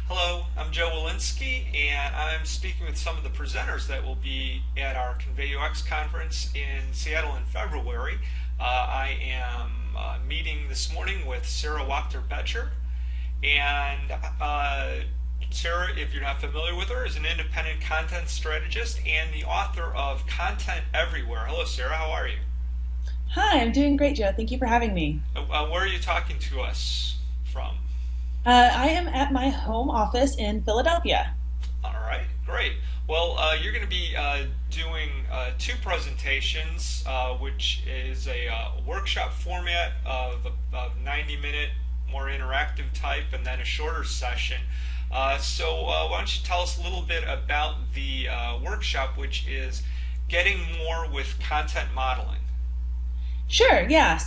Hello, I'm Joe Walensky, and I'm speaking with some of the presenters that will be at our ConveyUX conference in Seattle in February. I am meeting this morning with Sara Wachter-Boettcher, and Sara, if you're not familiar with her, is an independent content strategist and the author of Content Everywhere. Hello, Sara, how are you? Hi, I'm doing great, Joe. Thank you for having me. Where are you talking to us from? I am at my home office in Philadelphia. All right, great. Well, you're going to be doing two presentations, which is a workshop format of 90-minute, more interactive type, and then a shorter session. Why don't you tell us a little bit about the workshop, which is getting more with content modeling? Sure, yeah.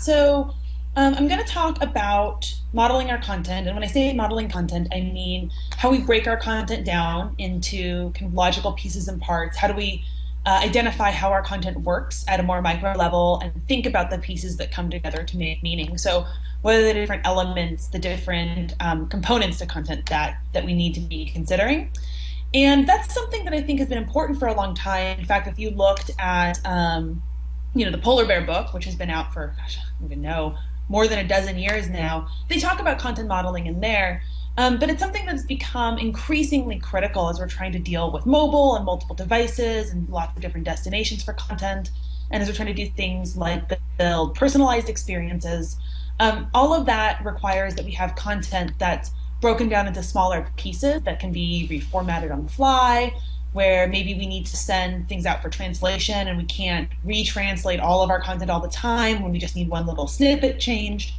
I'm going to talk about modeling our content. And when I say modeling content, I mean how we break our content down into kind of logical pieces and parts. How do we identify how our content works at a more micro level and think about the pieces that come together to make meaning? So, what are the different elements, the different components to content that we need to be considering? And that's something that I think has been important for a long time. In fact, if you looked at the Polar Bear book, which has been out for, gosh, I don't even know, more than a dozen years now, they talk about content modeling in there. But it's something that's become increasingly critical as we're trying to deal with mobile and multiple devices and lots of different destinations for content. And as we're trying to do things like build personalized experiences, all of that requires that we have content that's broken down into smaller pieces that can be reformatted on the fly, where maybe we need to send things out for translation and we can't retranslate all of our content all the time when we just need one little snippet changed.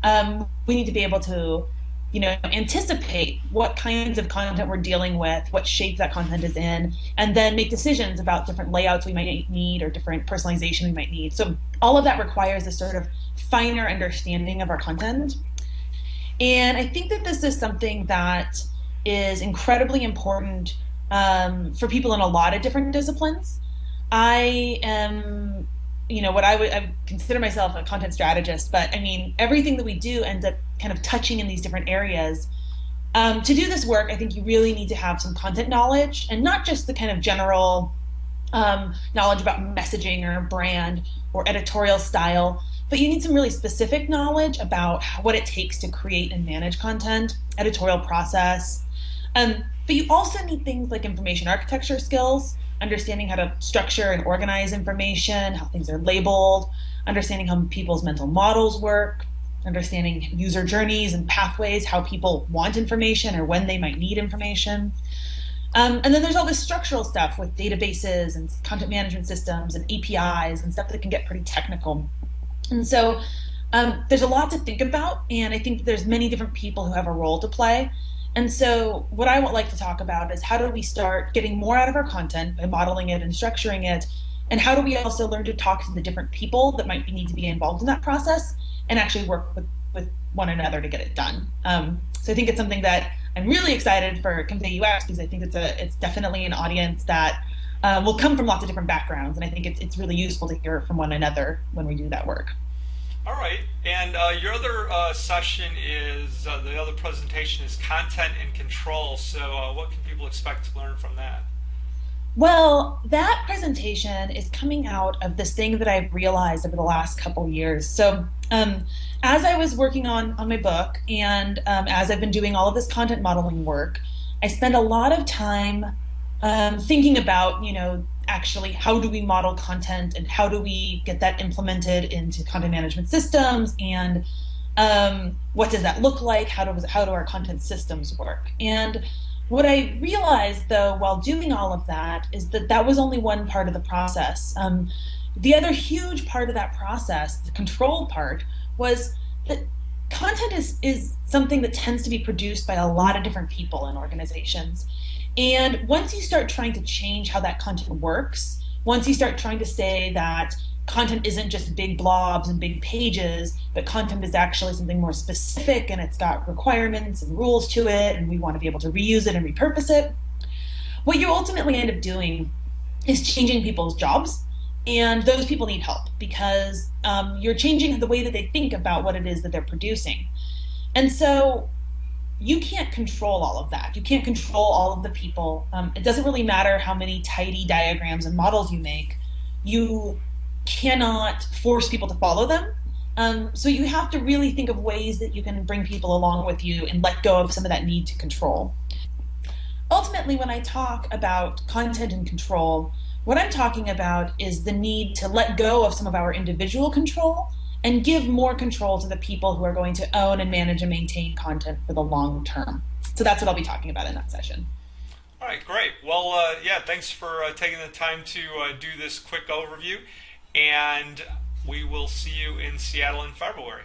We need to be able to, anticipate what kinds of content we're dealing with, what shape that content is in, and then make decisions about different layouts we might need or different personalization we might need. So all of that requires a sort of finer understanding of our content. And I think that this is something that is incredibly important for people in a lot of different disciplines. I am, I consider myself a content strategist, but I mean, everything that we do ends up kind of touching in these different areas. To do this work, I think you really need to have some content knowledge and not just the kind of general knowledge about messaging or brand or editorial style, but you need some really specific knowledge about what it takes to create and manage content, editorial process. But you also need things like information architecture skills, understanding how to structure and organize information, how things are labeled, understanding how people's mental models work, understanding user journeys and pathways, how people want information or when they might need information. And then there's all this structural stuff with databases and content management systems and APIs and stuff that can get pretty technical. And so there's a lot to think about, and I think there's many different people who have a role to play. And so what I would like to talk about is how do we start getting more out of our content by modeling it and structuring it, and how do we also learn to talk to the different people that might need to be involved in that process and actually work with one another to get it done. So I think it's something that I'm really excited for ConveyUX because I think it's definitely an audience that will come from lots of different backgrounds, and I think it's really useful to hear from one another when we do that work. All right, and your other session is the other presentation is content and control. So, what can people expect to learn from that? Well, that presentation is coming out of this thing that I've realized over the last couple years. As I was working on my book and as I've been doing all of this content modeling work, I spend a lot of time thinking about, actually how do we model content and how do we get that implemented into content management systems and what does that look like? How do our content systems work? And what I realized, though, while doing all of that, is that that was only one part of the process. The other huge part of that process, the control part, was that content is something that tends to be produced by a lot of different people in organizations. And once you start trying to change how that content works, once you start trying to say that content isn't just big blobs and big pages, but content is actually something more specific and it's got requirements and rules to it, and we want to be able to reuse it and repurpose it, what you ultimately end up doing is changing people's jobs. And those people need help because you're changing the way that they think about what it is that they're producing. And so you can't control all of that. You can't control all of the people. It doesn't really matter how many tidy diagrams and models you make. You cannot force people to follow them. So you have to really think of ways that you can bring people along with you and let go of some of that need to control. Ultimately, when I talk about content and control, what I'm talking about is the need to let go of some of our individual control and give more control to the people who are going to own and manage and maintain content for the long term. So that's what I'll be talking about in that session. All right, great. Well, yeah, thanks for taking the time to do this quick overview, and we will see you in Seattle in February.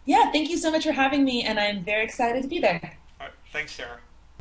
Yeah, thank you so much for having me, and I'm very excited to be there. All right, thanks, Sarah.